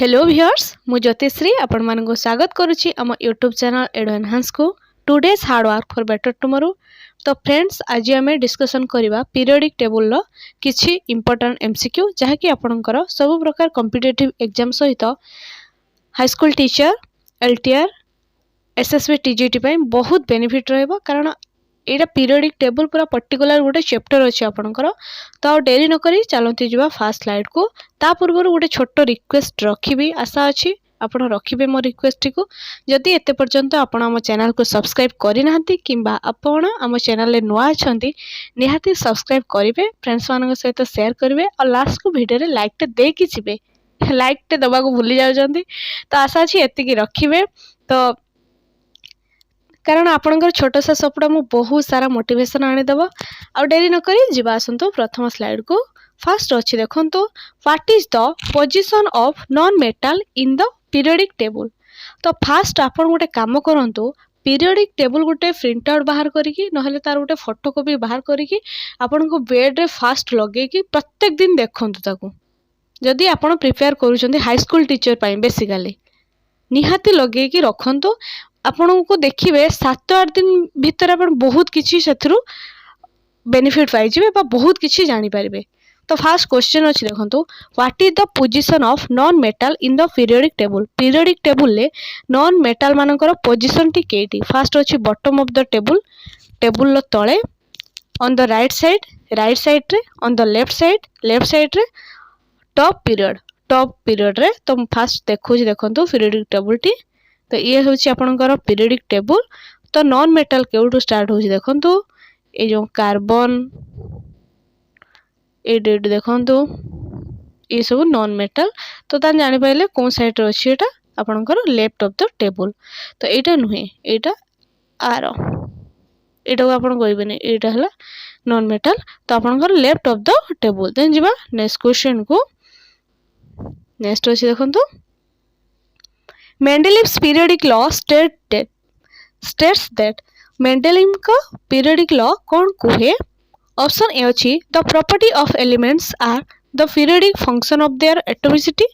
Hello viewers मु ज्योतिश्री आपण मानक स्वागत करुच्ची आम यूट्यूब चैनल एडो एनहांस को today's hard work for better tomorrow. तो फ्रेंड्स आज आम डिस्कसन करवा पीरियोडिक टेबुल किछि इंपोर्टेंट एमसीक्यू जहाँकि आपणकर सब प्रकार कॉम्पिटिटिव एग्जाम सहित high school teacher LTR SSB TGT बहुत बेनिफिट रहबो कारण एटा पीरियोडिक टेबल पूरा पर्टिकुलर गोटे चैप्टर अच्छे आपणकर। तो आ डेरी न करी चलती जावा फास्ट स्लाइड को। ता पूर्व गोटे छोट रिक्वेस्ट रखी आशा अच्छी आपण रखिबे मो रिक्वेस्ट को। जदि एते पर्यंत आपण आम चैनल को सब्सक्राइब करना किंबा आपण आम चैनल रे नुआ अछंती निहाती सब्सक्राइब करेंगे, फ्रेंड्स मान सहित शेयर करेंगे और लास्ट को वीडियो रे लाइक टे देकी जिवे। लाइक टे दबा को भूली जाउछंती तो आशा अच्छी एतिकी रखिबे। तो कारण आपणकर छोट सा सपड़ा मु बहुत सारा मोटिवेशन आनीदेव। आ डेरी न करी जीवा आसंतु प्रथम स्लाइड को। फास्ट अच्छी देखंतु what is the position of non metal in the periodic table. तो फास्ट आपण गोटे काम करंतु पीरियोडिक टेबल गोटे प्रिंट आउट बाहर करिकी नहले तार गोटे फोटोकॉपी बाहर करिकी आपण को बेड रे फास्ट लगेकी प्रत्येक दिन देखंतु ताकू। जदि आपण प्रिपेयर करूछंती हाई स्कूल टीचर पई बेसिकली निहाती लगेकी रखंतु। आपण को देखिए 7-8 दिन भीतर आप बहुत किसी से बेनिफिट पाइबे बहुत किसी जानी पारे। तो फास्ट क्वेश्चन अच्छी देखो what is the position of non metal in the periodic table. Periodic table ले नॉन मेटल मानकर पोजीशन टी केटी। फास्ट अच्छी bottom of the table, table तले ऑन द राइट साइड रे, ऑन द लेफ्ट साइड रे, top period रे। तो fast देखो periodic table T. तो ये हूँ आपणकर पीरियोडिक टेबल। तो नॉन मेटल केउटू स्टार्ट होची देखंतु ए जो कार्बन ए डेट देखंतु ये सब नॉन मेटल। तो तान जानि पाइले कोन साइड रे अछि एटा आपणकर लेफ्ट ऑफ द टेबल। तो एटा नुहे एटा आर एटा को आपण कहबेनी एटा हला नॉन मेटल। तो आपणकर left of the table. Then जिबा नेक्स्ट क्वेश्चन को। नेक्स्ट अछि देखंतु Mendeleev's periodic law states that Mendeleev का पीरियोडिक लॉ कौन कहे। ऑप्शन ए अछि the property of elements are the periodic function of their atomicity.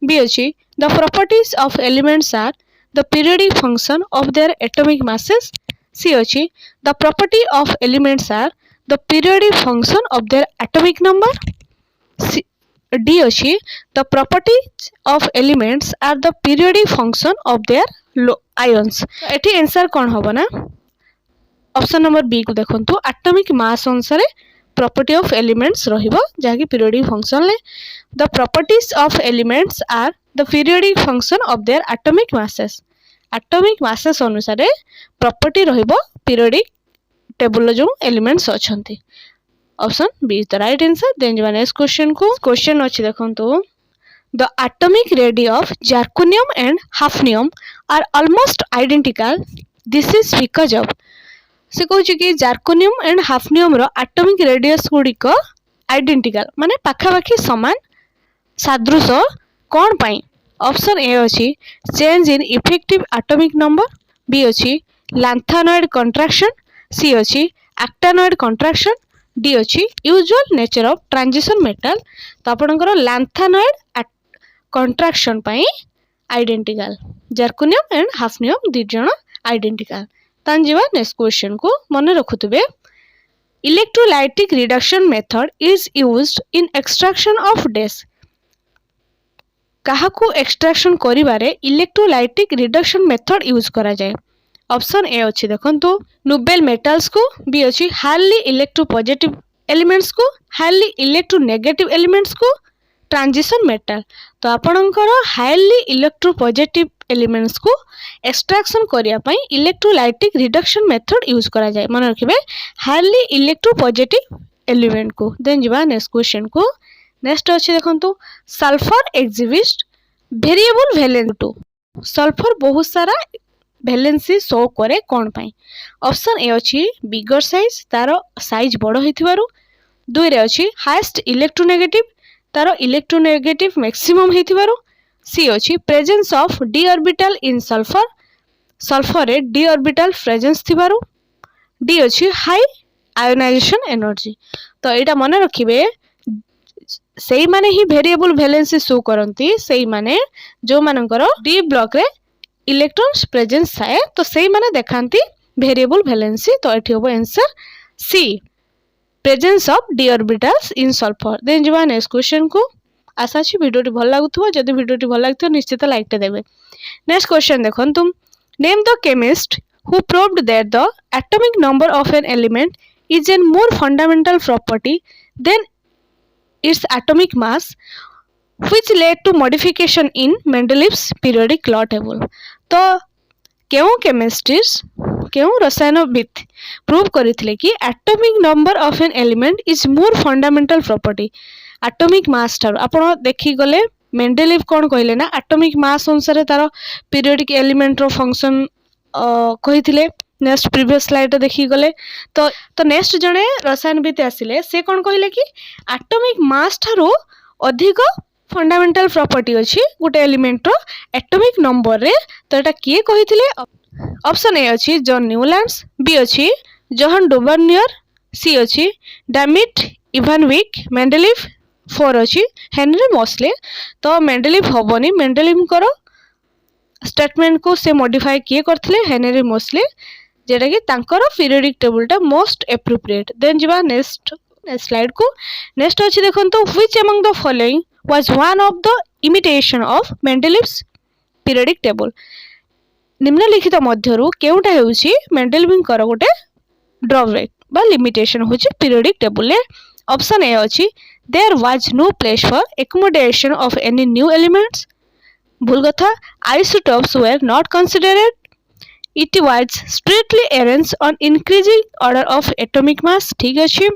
B अछि the properties of elements are the periodic function of their atomic masses. C अछि the property of elements are the periodic function of their atomic number. D अछि the properties of elements are the periodic function of their ions. एठी answer कौन होबो ना option number B को देखंतु atomic mass अनुसार property of elements रहिबो जाकी पीरियोडिक फंक्शन ले। The properties of elements are the periodic function of their atomic masses. Atomic masses अनुसार प्रॉपर्टी रहिबो पीरियोडिक टेबल जो एलिमेंट्स अछंती। Option B is the right answer. Then जो next question को। Question अछि देखंतु the atomic radii of zirconium and hafnium are almost identical. This is because of. से कहूँ कि जर्कोनियम एंड हाफनियम रो एटॉमिक रेडियस गुड़िक आइडेंटिकल माने पाखापाखी समान सादृश कौन पाई। ऑप्शन ए अछि change in effective atomic number. B अछि लैंथेनॉइड कंट्रैक्शन। सी अछि एक्टानॉइड कंट्रैक्शन। डी अछि usual nature of transition metal. तो आपणकर लैंथेनॉइड कंट्रैक्शन पाई आइडेंटिकल। जर्कोनियम एंड हाफनियम दी जण आइडेंटिकल। तान जीवा नेक्स्ट क्वेश्चन को। मन रखुतबे electrolytic reduction method is used in extraction of dash. काहाकू एक्सट्रैक्शन करिवारे इलेक्ट्रोलाइटिक रिडक्शन मेथड यूज करा जाए। ऑप्शन ए अच्छी देखंतु नोबेल मेटल्स को। बी अच्छी हाईली इलेक्ट्रोपॉजिटिव एलिमेंट्स को, हाईली इलेक्ट्रोनेगेटिव एलिमेंट्स को, ट्रांजिशन मेटल। तो आपणकर हाईली इलेक्ट्रोपॉजिटिव एलिमेंट्स को एक्सट्रैक्शन करिया पई इलेक्ट्रोलाइटिक रिडक्शन मेथड यूज करा जाए। मन रखिबे हाईली इलेक्ट्रोपॉजिटिव एलिमेंट को। देन जिबा नेक्स्ट क्वेश्चन को। नेक्स्ट अच्छी देखंतु sulphur exhibit variable valence to. Sulphur बहुत सारा वैलेंसी शो करे कौन पाई। ऑप्शन ए अच्छी बिगर साइज तार साइज बड़ होइथिबारु। दुई रे अच्छी हाईएस्ट इलेक्ट्रोनेगेटिव तार इलेक्ट्रोनेगेटिव मैक्सिमम होइथिबारु। सी अच्छी presence of D orbital in sulphur. Sulphur रे डी ऑर्बिटल प्रेजेंस थिबारु। डी अच्छी हाई आयोनाइजेशन एनर्जी। तो एटा मन रखिबे सेई माने ही वेरिएबल वैलेंसी शो करती सेई माने जो मानकर डी ब्लॉक रे इलेक्ट्रॉन्स प्रेजेंस थाए तो सेई माने देखांती वेरिएबल वैलेंसी तो एठी होबो answer C presence of d orbitals in sulphur. Then जीवा नेक्स्ट क्वेश्चन को। आशा अछि वीडियोटी भल लागुथबो जदि वीडियोटी भल लागथो निश्चित लाइक टे देबे। नेक्स्ट क्वेश्चन देखन तुम name the chemist who proved that the atomic number of an element is a more fundamental property than its atomic mass which led to modification in Mendeleev's periodic law table। तो क्यों chemists क्यों रसायनविद prove करथिले कि atomic number of an element is more fundamental property atomic mass ठार आपण देखि गले Mendeleev कोन कहले ना एटॉमिक मास अनुसार तार पीरियोडिक एलिमेंट रो फंक्शन कही नेक्स्ट प्रीवियस स्लाइड देखी गले तो नेक्स्ट जने रसायनविद आसिले से कौन कहले कि एटॉमिक मास ठारो अधिक फंडामेंटल प्रॉपर्टी अछि गोटे एलिमेंट रो एटॉमिक नंबर रे तो एटा किए कहिथिले ऑप्शन ए अछि जॉन न्यूलैंड्स बी अछि जोहान डुबर्नियर सी अछि डैमिट इवानविक मेंडेलीव 4 अछि हेनरी मोस्ले। तो मेंडेलीव होबनी मेंडेलीव करो स्टेटमेंट को से मॉडिफाई किए करथिले हेनरी मोस्ले जेटा कि तांकर पीरियोडिक टेबल टा मोस्ट एप्रोप्रिएट। देन जीवा नेक्स्ट स्लाइड को। नेक्स्ट अछि देखंतो which among the following was one of the imitation of Mendeleev's periodic table निम्नलिखित मध्यरु केउटा हेउछि मेंडेलीवकर गोटे ड्रॉबैक बा लिमिटेशन होछि पीरियोडिक टेबल ले। ऑप्शन ए अछि there was no place for accommodation of any new elements भूल कथा isotopes were not considered it was strictly arranged on increasing order of atomic mass ठीक अछि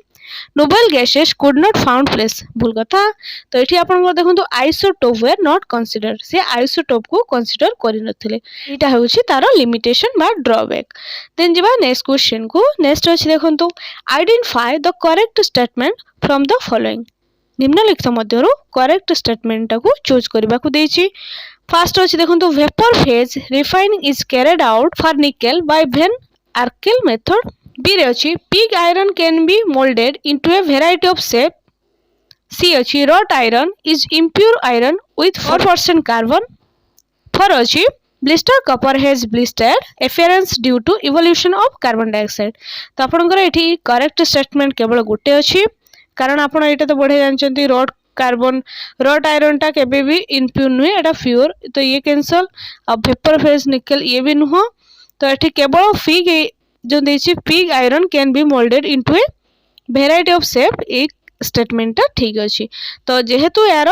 noble gases could not found place भूल कथा तो एठी आपन को देखंतु isotope were not considered से isotope को कंसीडर करि नथिले एटा होछि तारो लिमिटेशन बा ड्रॉबैक। देन जेबा नेक्स्ट क्वेश्चन को। नेक्स्ट अछि देखंतु identify the correct statement from the following निम्नलिखित मध्यरु करेक्ट स्टेटमेंट को चूज करबा को देछि। फर्स्ट अछि देखंतु vapour phase refining is carried out for nickel by van Arkel method. B रे अछि pig iron can be moulded into a variety of shape. C अछि wrought iron is impure iron with 4% कार्बन। 4 अछि blister copper has blistered appearance due to evolution of carbon dioxide. तो आपनकर एठी correct statement केवल गुटे अछि कारण आपण एटा तो बढ़े जानचंती रॉट आयरन टा केबे भी इम्प्योर नुहे एटा प्योर तो ये कैंसल अब वेपर फेज निकल ये भी नुह तो एठी केवल फिग जो देछि pig iron can be moulded into a variety of shape एक स्टेटमेंट टा ठीक अछि। तो जेहेतु यार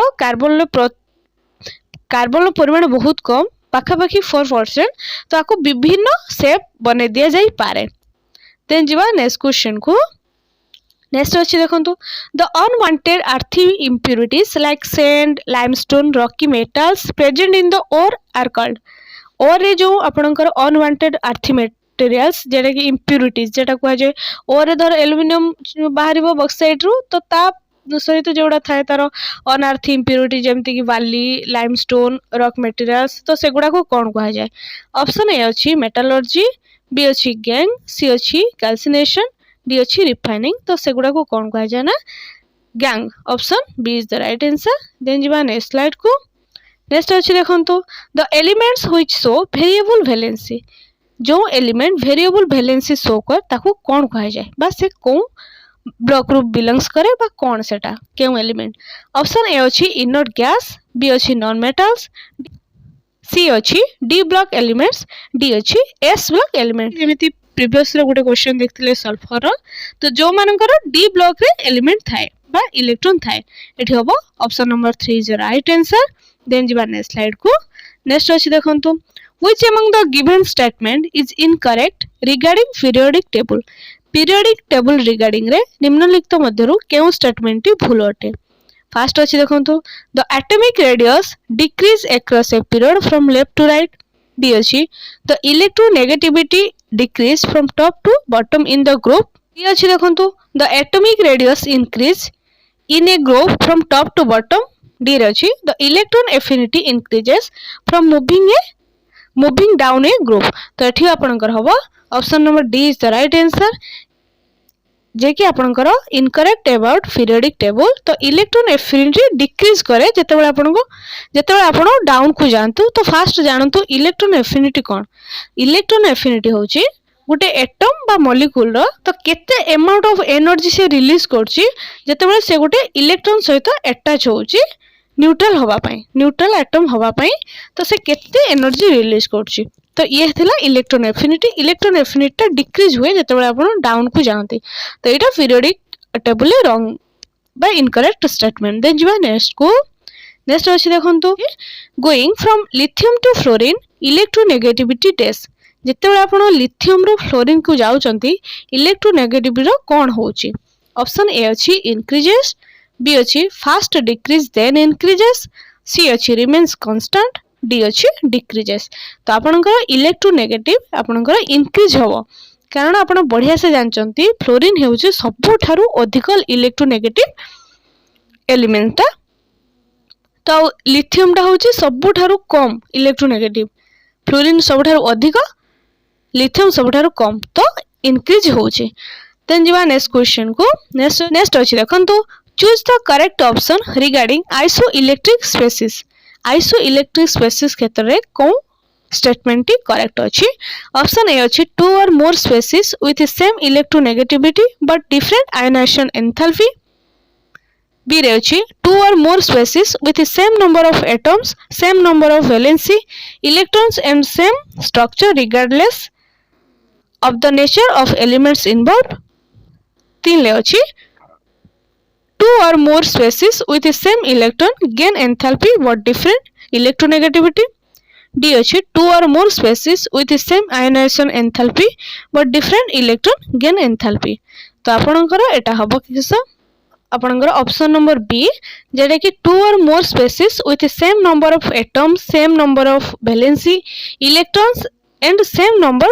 कार्बन परिमाण बहुत कम पाखापाखि 4% तो आपको विभिन्न शेप बने दिया जाई पारे। देन जीवा नेक्स्ट क्वेश्चन को। नेक्स्ट अच्छी देखो the unwanted earthy impurities like sand limestone rocky metals present in the ore are called. Ore रे जो आपनकर अनवांटेड अर्थी मटेरियल्स जेटा कि इम्प्यूरिटीज जेटा कह जाए ओर रे धर एल्युमिनियम बाहरिबो बॉक्साइट रु तो ता सहित जोड़ा थाए तार अनआर्थी इम्प्यूरिटी जेमति कि बाली लाइमस्टोन रॉक मटेरियल्स तो सेगुडा को कोन कह जाए। ऑप्शन ए अछि मेटलर्जी बी अछि गैंग सी अछि कैल्सिनेशन डी अच्छी रिफाइनिंग तो सेगुडा को कौन कह जाए ना गैंग। Option B is the right answer. Then जीवा नेक्स्ट स्लाइड को। नेक्स्ट अच्छी देखंतु the elements which show variable valency जो एलिमेंट वेरिएबल वैलेंसी शो कर ताको कौन कह जाए बा से को ब्लॉक रु बिलोंग्स करे बा कौन सेटा केउ एलिमेंट। ऑप्शन ए अछि इनर्ट गैस बी अछि नॉन मेटल्स सी अछि डी ब्लॉक एलिमेंट्स डी अछि एस ब्लॉक एलिमेंट। जेमिति प्रीवियस रे गोटे क्वेश्चन देखथिले सल्फर तो जो मानकर डी ब्लॉक रे एलिमेंट थाए बा इलेक्ट्रॉन थाए एठी होबो option number 3 is right answer. Then जीवा नेक्स्ट स्लाइड को। नेक्स्ट अछि देखंतु which among the given statement is incorrect regarding periodic table regarding रे निम्नलिखित मध्यरु केउ स्टेटमेंट टी भूल अटे। फर्स्ट अछि देखंतु the atomic radius decrease across a period from left to right. B अछि the electronegativity decrease from top to bottom in the group। ये अच्छी देखंतु the atomic radius increase in a group from top to bottom। D अच्छी the electron affinity increases from moving down a group। तो एठी आपनकर हबो option number D is the right answer. जे कि आपनकर इनकरेक्ट अबाउट पीरियोडिक टेबल। तो electron affinity decrease करे जेतेबेले आपनको जेतेबेले आपण डाउन को जानतु। तो फास्ट जानतु इलेक्ट्रॉन एफिनिटी कोन। इलेक्ट्रॉन एफिनिटी होची गोटे एटम बा मॉलिक्यूल रो तो केते अमाउंट ऑफ एनर्जी से रिलीज करची जेतेबेले से गोटे इलेक्ट्रॉन सहित अटैच होची न्यूट्रल हवा पाई, न्यूट्रल एटम हवा पाई। तो से केते एनर्जी रिलीज करची। तो ये थिला electron affinity. Electron affinity decrease हुए जेतेबेले आपण डाउन को जानते। तो एटा पीरियोडिक टेबल रॉन्ग बा इनकरेक्ट स्टेटमेंट। देन जिबा नेक्स्ट को। नेक्स्ट अछि देखंतु going from lithium to fluorine electronegativity test. जेतेबेले आपण लिथियम रो फ्लोरीन को जाउचंती इलेक्ट्रोनेगेटिविटी रो कोन होची। ऑप्शन ए अछि इंक्रीजेस, बी अछि फास्ट डिक्रीज देन इंक्रीजेस, सी अछि रिमेन्स कांस्टेंट, डी अछि डिक्रीजेस। तो आपनकर इलेक्ट्रोनेगेटिव आपनकर इंक्रीज होबो कारण आपण बढ़िया से जानचंती फ्लोरीन हेउची सबठारु अधिक इलेक्ट्रोनेगेटिव एलिमेंट ता। तो लिथियम टा होची सबठारु कम इलेक्ट्रोनेगेटिव, फ्लोरीन सबठारु अधिक, लिथियम सबठारु कम। तो इंक्रीज होची। देन जिबा नेक्स्ट क्वेश्चन को। नेक्स्ट अछि देखंतु choose the correct option regarding isoelectric species. Isoelectric species क्षेत्र रे कोन स्टेटमेंट टी करेक्ट अछि। ऑप्शन ए अछि two or more species with same electronegativity but different ionisation enthalpy. B रे अछि two or more species with same number of atoms, same number of valency electrons and same structure regardless of the nature of elements involved। 3 ले अछि two or more species with the same electron gain enthalpy but different electronegativity। D अछि two or more species with the same ionization enthalpy but different electron gain enthalpy। तो आपनकर एटा हबो किस आपनकर option number B जेडे कि two or more species with the same number of atoms, same number of valency electrons and same number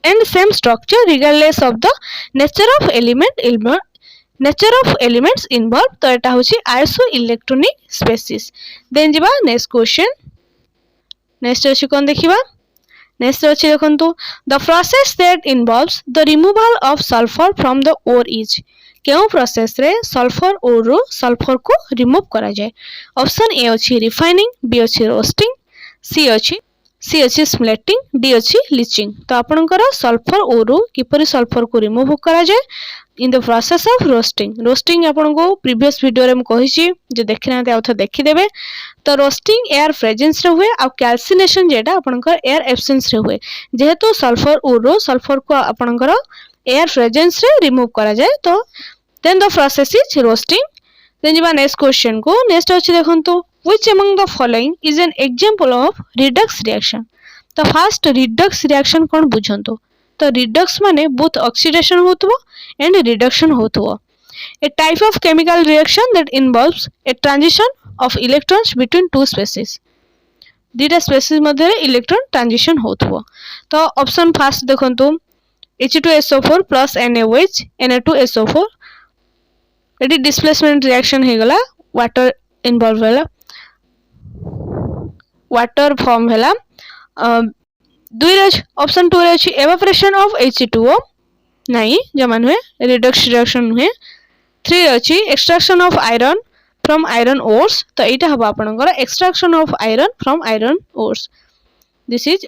and same structure regardless of the nature of elements involved। तो एटा होची isoelectronic species. Then जिबा next question. Next अछि कोन देखिबा। Next अछि देखंतु the process that involves the removal of sulphur from the ore is. केउ प्रोसेस रे सल्फर ओर रो सल्फर को रिमूव करा जाय। ऑप्शन ए अछि रिफाइनिंग, बी अछि रोस्टिंग, सी अछि स्प्लिटिंग, डी अछि लीचिंग। तो आपनकर सल्फर ओर किपरि सल्फर को रिमूव करा जाय in the process of roasting. Roasting आपनको previous video रे म कहिछि जे देखिना ते आउथ देखि देबे। तो रोस्टिंग एयर प्रेजेंस रे हुए आ कैल्सिनेशन जेटा आपनकर एयर एब्सेंस रे हुए। जेहेतु सल्फर ओर सल्फर को आपनकर एयर प्रेजेंस रे रिमूव करा जाय। तो then the process is roasting. Then जिबा नेक्स्ट क्वेश्चन को। नेक्स्ट अछि देखंतु which among the following is an example of redox reaction। तो फर्स्ट रिडक्स रिएक्शन कोन बुझंतो। तो रिडक्स माने बोथ ऑक्सीडेशन होतबो एंड रिडक्शन होतबो। A type of chemical reaction that involves a transition of electrons between two species। दीटा species मध्ये electron transition होतबो। तो ऑप्शन फर्स्ट देखंतु H2SO4 plus NaOH Na2SO4 एडी डिस्प्लेसमेंट रिएक्शन हे गला वाटर इन्वॉल्व होला, वाटर फॉर्म हैला। दुई ऑप्शन 2 रे अछि एवापोरेशन ऑफ H2O नाही जमा हुए रिडक्स रिएक्शन हुए। 3 अछि extraction of iron from iron ores. तो एटा हबा आपनकर extraction of iron from iron ores. This is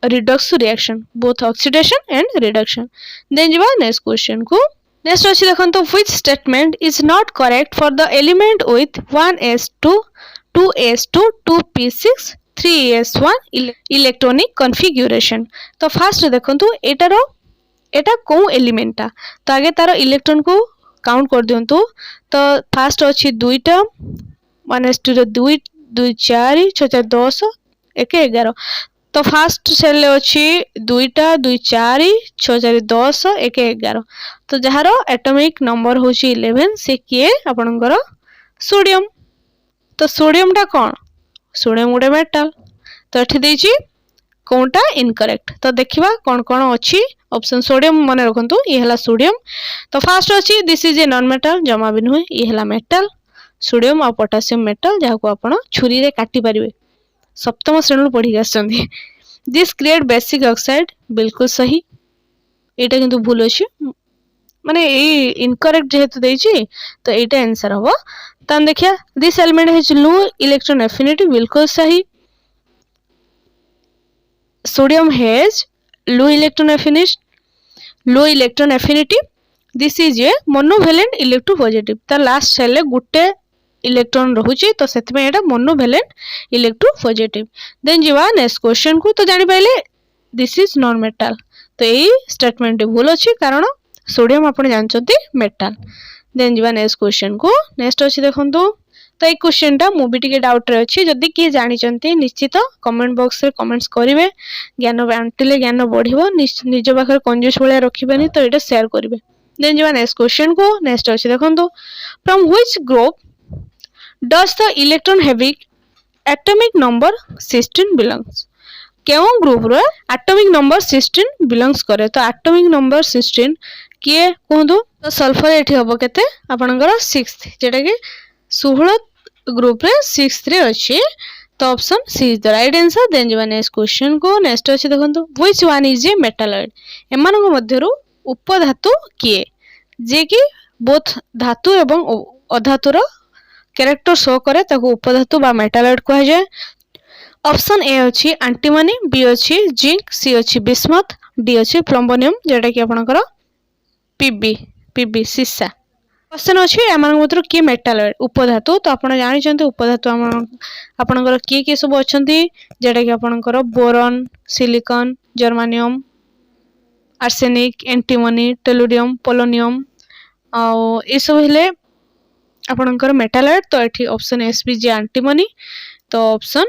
redox reaction both oxidation and reduction. Then जिबा नेक्स्ट क्वेश्चन को। नेक्स्ट अछि देखंतु which statement is not correct for the element with 1s2 2s2 2p6 3s1 electronic configuration. तो first देखंतु एटा को element तो आगे तार इलेक्ट्रॉन को काउंट कर दियंतु। तो फर्स्ट अछि दुईटा 1s2 रे 2 2 4 6 4 10 1 11। तो फर्स्ट सेल अछि दुईटा 2 4 6 4 10 1 11। तो जहार एटॉमिक नंबर होची 11 से किए आपनकर सोडियम। तो सोडियम टा कोन सोडियम गोटे मेटल। तो एठी देछि कोनटा इनकरेक्ट। तो देखिबा कोन कोन अछि ऑप्शन। सोडियम माने रखंतु ये हला सोडियम। तो फर्स्ट अछि this is a non metal जमा भी नुहे ये हला मेटल सोडियम और पोटेशियम मेटल जहा को आपण छुरी रे काटी परिबे सप्तम श्रेणी पढ़ी आछंदी। दिस क्रिएट बेसिक ऑक्साइड बिल्कुल सही एटा किंतु भूल अछि माने यही इनकरेक्ट जेहेतु देछि तो एटा आंसर हबो। तन देखिया this element has low electron affinity, बिल्कुल सही। Sodium has low electron affinity, this is a monovalent electropositive. त लास्ट सेल गुटे इलेक्ट्रॉन रहुची तो सेति में एटा मोनोवेलेंट इलेक्ट्रोपॉजिटिव। देन जीवा नेक्स्ट क्वेश्चन को। तो जानि पाइले दिस इज नॉन मेटल, तो यही स्टेटमेंट भूल अच्छी कारण सोडियम आपण जानते मेटाल। देन जीवा नेक्स्ट क्वेश्चन को। नेक्स्ट अच्छी देखो तो ये क्वेश्चन टा मुझे टिके डाउट रे अच्छी, जदि किए जानी निश्चित कमेंट बॉक्स रे कमेंट्स करेंगे। ज्ञान बांटिले ज्ञान बढ़िबो, निज पाखरे कंजूस भलिया रखिबेनी, तो एटा शेयर करेंगे। देन जीवा नेक्स्ट क्वेश्चन को। नेक्स्ट अच्छी देखो from which group does the electron having atomic number 16 belongs. केउ ग्रुप रे एटॉमिक नंबर 16 बिलोंग्स करे। तो एटॉमिक नंबर 16 किए कहंदु। तो सल्फर एठी हबो केते आपनकर 6th, जेटा कि 16 ग्रुप रे 6th रे अछि। तो option C is the right answer. Then जीवा नेक्स्ट क्वेश्चन को। नेक्स्ट अछि देखंतु which one is a metalloid. एमानक मध्यरु उपधातु किए, जे कि बोथ धातु एवं अधातुर कैरेक्टर शो करे, ताको उपधातु बा मेटालॉइड कहा जाय। ऑप्शन ए अछि एंटीमनी, बी अछि जिंक, सी अछि बिस्मथ, डी अछि प्लम्बोनियम, जेटा कि आपनकर पीबी सीसा। क्वेश्चन अछि एमान मत्र की मेटालॉइड उपधातु। तो आपण जानि छथि उपधातु आपनकर की सब अछंती, जेटा कि आपनकर boron, silicon, germanium, arsenic, antimony, tellurium, polonium आ ए सब हेले आपनकर मेटालॉइड। तो एठी ऑप्शन एस बी जे एंटीमनी। तो option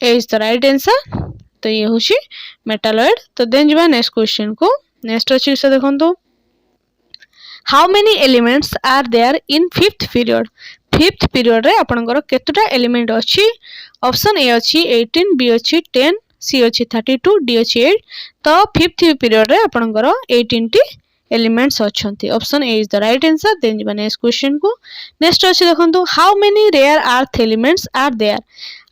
A is the right answer. तो ये होची मेटालॉइड। तो देन जीवा नेक्स्ट क्वेश्चन को। नेक्स्ट अछि से देखंतु how many elements are there in 5th period. 5th period रे आपनकर केतुटा एलिमेंट अछि। ऑप्शन ए अछि 18, बी अछि 10, सी अछि 32, डी अछि 8। तो 5th पीरियड रे आपनकर 18 टी एलिमेंट्स अछंती। Option A is the right answer. Then जीवा नेक्स्ट क्वेश्चन को। नेक्स्ट अछि देखंतु how many rare earth elements are there.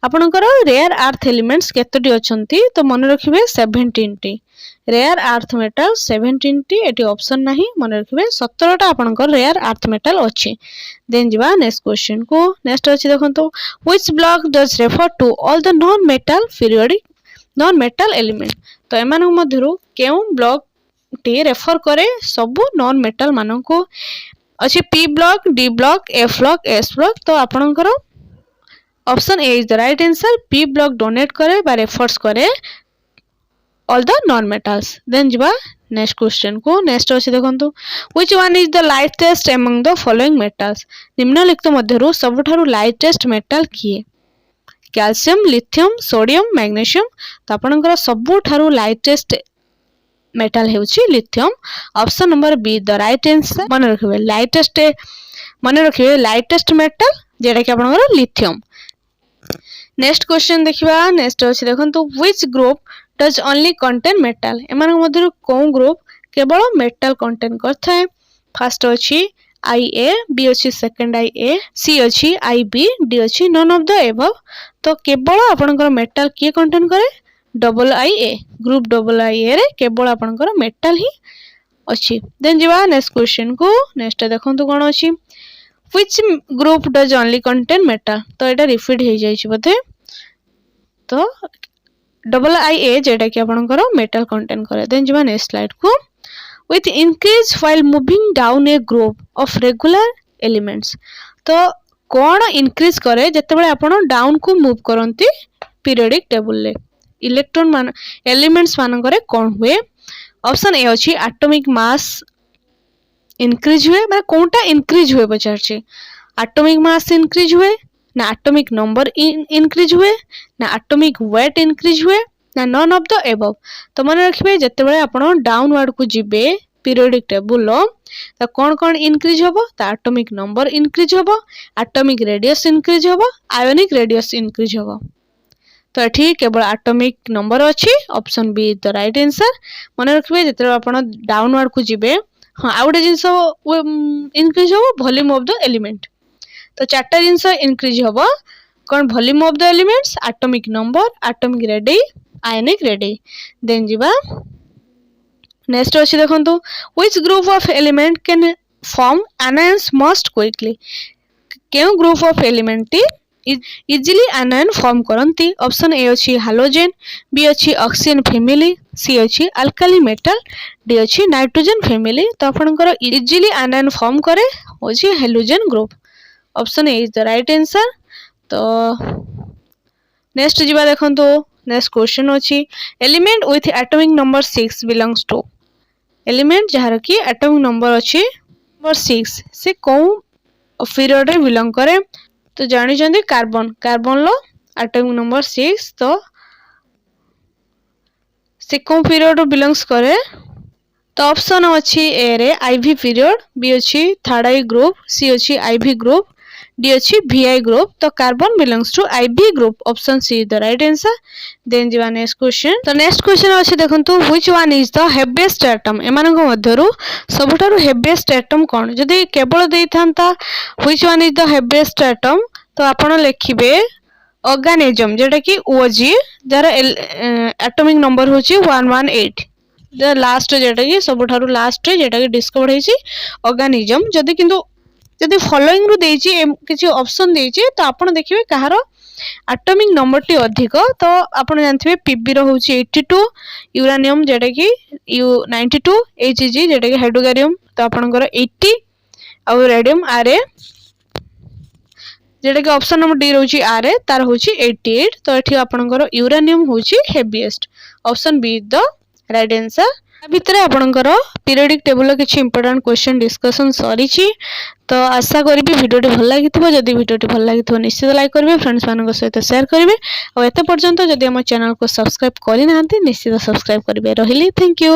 आपनकर रेयर अर्थ एलिमेंट्स केतोटी अछंती। तो मन रखिबे 17 टी। रेयर अर्थ मेटल 17 टी, एटी ऑप्शन नाही, मन रखिबे 17 टा आपनकर रेयर अर्थ मेटल अछि। देन जीवा नेक्स्ट क्वेश्चन को। नेक्स्ट अछि देखंतु which block does refer to all the non metal element. तो एमान मध्यरु केउ ब्लॉक टी रेफर करे सब नॉन मेटल मानन को अछि। P block, D block, F block, S block. तो आपनकर option A is the right answer. P block donate करे बा रेफर्स करे all the non metals. Then जीवा नेक्स्ट क्वेश्चन को। नेक्स्ट अछि देखंतु which one is the lightest among the following metals. निम्नलिखित मध्यरु सबठारु लाइटेस्ट मेटल किए। Calcium, lithium, sodium, magnesium. तो आपनकर सबठारु लाइटेस्ट मेटल हेउची lithium. Option number B the right answer. मन रखिबे लाइटेस्ट मेटल जेटा कि आपनकर लिथियम। नेक्स्ट क्वेश्चन देखिबा। नेक्स्ट अछि देखंतु which group does only contain metal. एमान मध्यरु कोन ग्रुप केवल मेटल कंटेन करथाय। फर्स्ट अछि IA, बी अछि सेकंड IA, सी अछि IB, डी अछि नन ऑफ द एबव। तो केवल आपनकर मेटल की कंटेन करे AA ग्रुप AA रे केवल आपनकर मेटल ही अछि। देन जीवा नेक्स्ट क्वेश्चन को। नेक्स्ट देखंतु कोन अछि which group does only contain metal. तो एटा रिपीट हो जाई छि बते। तो AA जेटा कि आपनकर मेटल कंटेन करे। देन जीवा नेक्स्ट स्लाइड को। with increase while moving down a group of regular elements। तो कौन इंक्रीज करे जते बेले आपण डाउन को मूव करंती पीरियोडिक टेबल ले इलेक्ट्रॉन मान एलिमेंट्स मान करे कौन हुए। ऑप्शन ए अछि एटॉमिक मास इंक्रीज हुए, माने कोनटा इंक्रीज हुए पचार छे। एटॉमिक मास इंक्रीज हुए ना, एटॉमिक नंबर इंक्रीज हुए ना, एटॉमिक वेट इंक्रीज हुए ना, नन ऑफ द एबव। तो मन रखिबे जते बेले आपण डाउनवर्ड को जिबे पीरियोडिक टेबल तो कौन कौन इंक्रीज होबो। तो एटॉमिक नंबर इंक्रीज होबो, एटॉमिक रेडियस इंक्रीज होबो, आयोनिक रेडियस इंक्रीज होबो। तो एठी केवल एटॉमिक नंबर अछि। Option B is the right answer. मन रखिबे जते आपण डाउनवर्ड को जिबे हां आउटे जिंस इंक्रीज होबो वॉल्यूम ऑफ द एलिमेंट। तो चारटा जिंस इंक्रीज होबो कौन volume of the elements, atomic number, atomic radius, ionic radius. Then जीवा नेक्स्ट अच्छी देखो which group of element can form anions most quickly क्यों group of element easily anion form करती ऑप्शन ए अच्छी हालोजेन बी अच्छी oxygen family C अच्छी alkali metal D अच्छी nitrogen family तो आपनकर इजिली आनायन फॉर्म करे होची halogen group option A is the right answer. तो नेक्स्ट जीवा देखंतो नेक्स्ट क्वेश्चन अच्छी element with atomic number 6 belongs to element जहार की एटॉमिक नंबर अच्छी नंबर 6 से कौन पीरियड रे बिलोंग करे तो जानी चंदी कार्बन कार्बन लो एटॉमिक नंबर 6 तो से कौन पीरियड रो बिलोंग्स करे तो ऑप्शन अच्छी ए रे आईवी पीरियड बी अच्छी थर्ड आई ग्रुप सी अच्छी आईवी ग्रुप डी अच्छी वीआई ग्रुप तो carbon belongs to IV group option C is the right answer. Then जीवा नेक्स्ट क्वेश्चन तो नेक्स्ट क्वेश्चन अच्छी देखंतु which one is the heaviest atom एमानक मध्यरु सबठारु हेवीएस्ट एटम कोन जदी केवल देइथांता which one is the heaviest atom तो आपण लिखिबे ऑर्गेनिज्म जेटा कि ओजी जार एटॉमिक नंबर होची 118 द लास्ट जेटा कि सबठारु लास्ट जेटा कि डिस्कवर हेची ऑर्गेनिज्म जदी किंतु जदि फॉलोइंग रु देइची किछि ऑप्शन देइची तो आपण देखिबे कहार एटॉमिक नंबर टी अधिक तो आपण जानथिबे पीबी रो होची 82 यूरेनियम जेटा कि U92 एचजी जेटा कि हाइड्रोकार्बन तो आपनकर 80 और रेडियम आरए जेटा कि ऑप्शन नंबर डी रोची आरए तार होची 88 तो एठी आपनकर यूरेनियम होची heaviest option B is the right answer. भितर आपनकर पीरियोडिक टेबल किछि इंपोर्टेंट क्वेश्चन डिस्कशन सरी तो आशा करी वीडियोटी भल लगी जदि वीडियोटी भल लगी निश्चित लाइक करेंगे फ्रेंड्स मान सहित शेयर करेंगे और एत पर्यंत जदि आम चैनल को सब्सक्राइब करना निश्चित सब्सक्राइब करेंगे रही थैंक यू।